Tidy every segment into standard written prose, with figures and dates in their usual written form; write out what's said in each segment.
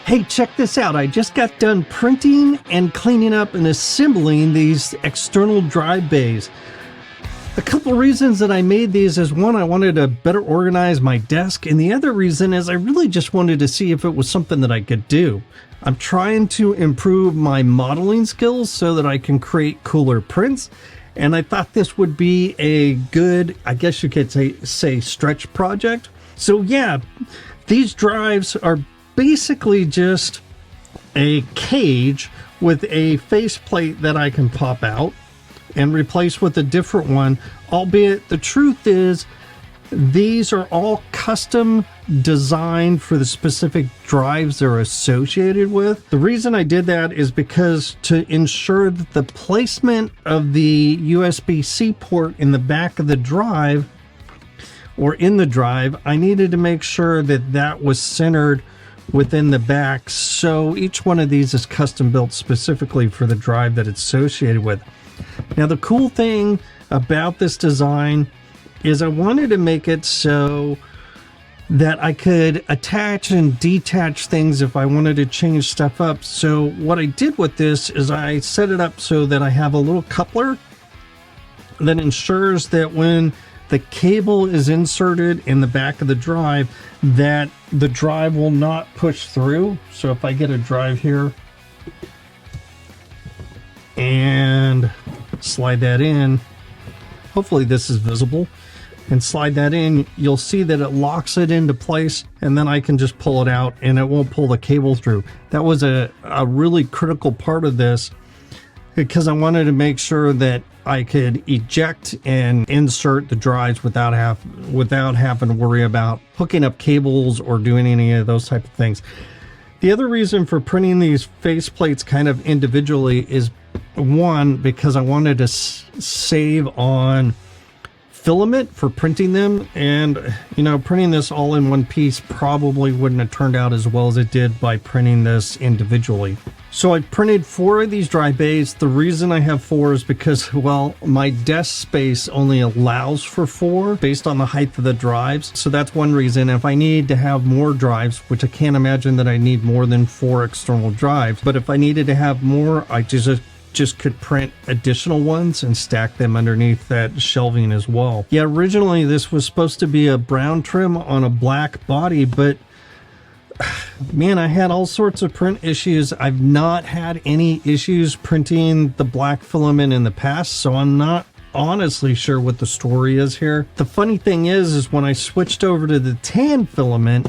Hey, check this out. I just got done printing and cleaning up and assembling these external drive bays. A couple reasons that I made these is, one, I wanted to better organize my desk, and the other reason is I really just wanted to see if it was something that I could do. I'm trying to improve my modeling skills so that I can create cooler prints, and I thought this would be a good, I guess you could say stretch project. So yeah, these drives are basically just a cage with a faceplate that I can pop out and replace with a different one, albeit the truth is these are all custom designed for the specific drives they're associated with. The reason I did that is because to ensure that the placement of the USB-C port in the back of the drive or in the drive, I needed to make sure that that was centered within the back, so each one of these is custom built specifically for the drive that it's associated with. Now the cool thing about this design is I wanted to make it so that I could attach and detach things if I wanted to change stuff up. So what I did with this is I set it up so that I have a little coupler that ensures that when the cable is inserted in the back of the drive, that the drive will not push through. So if I get a drive here and slide that in, hopefully this is visible, and slide that in, you'll see that it locks it into place, and then I can just pull it out and it won't pull the cable through. That was a really critical part of this, because I wanted to make sure that I could eject and insert the drives without having to worry about hooking up cables or doing any of those type of things. The other reason for printing these face plates kind of individually is, one, because I wanted to save on filament for printing them, and you know, printing this all in one piece probably wouldn't have turned out as well as it did by printing this individually. So I printed 4 of these drive bays. The reason I have 4 is because, well, my desk space only allows for 4 based on the height of the drives. So that's one reason. If I need to have more drives, which I can't imagine that I need more than 4 external drives, but if I needed to have more, I just could print additional ones and stack them underneath that shelving as well. Yeah, originally this was supposed to be a brown trim on a black body, but man, I had all sorts of print issues. I've not had any issues printing the black filament in the past, so I'm not honestly sure what the story is here. The funny thing is when I switched over to the tan filament,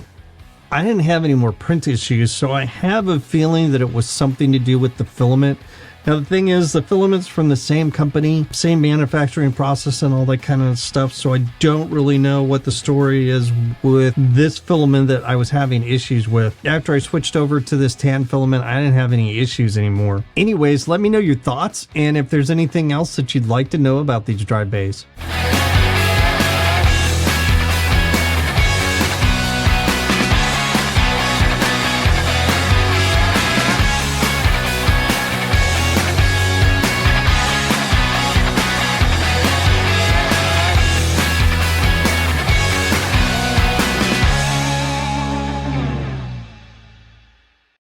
I didn't have any more print issues, so I have a feeling that it was something to do with the filament. Now the thing is, the filament's from the same company, same manufacturing process and all that kind of stuff, so I don't really know what the story is with this filament that I was having issues with. After I switched over to this tan filament, I didn't have any issues anymore. Anyways, let me know your thoughts and if there's anything else that you'd like to know about these drive bays.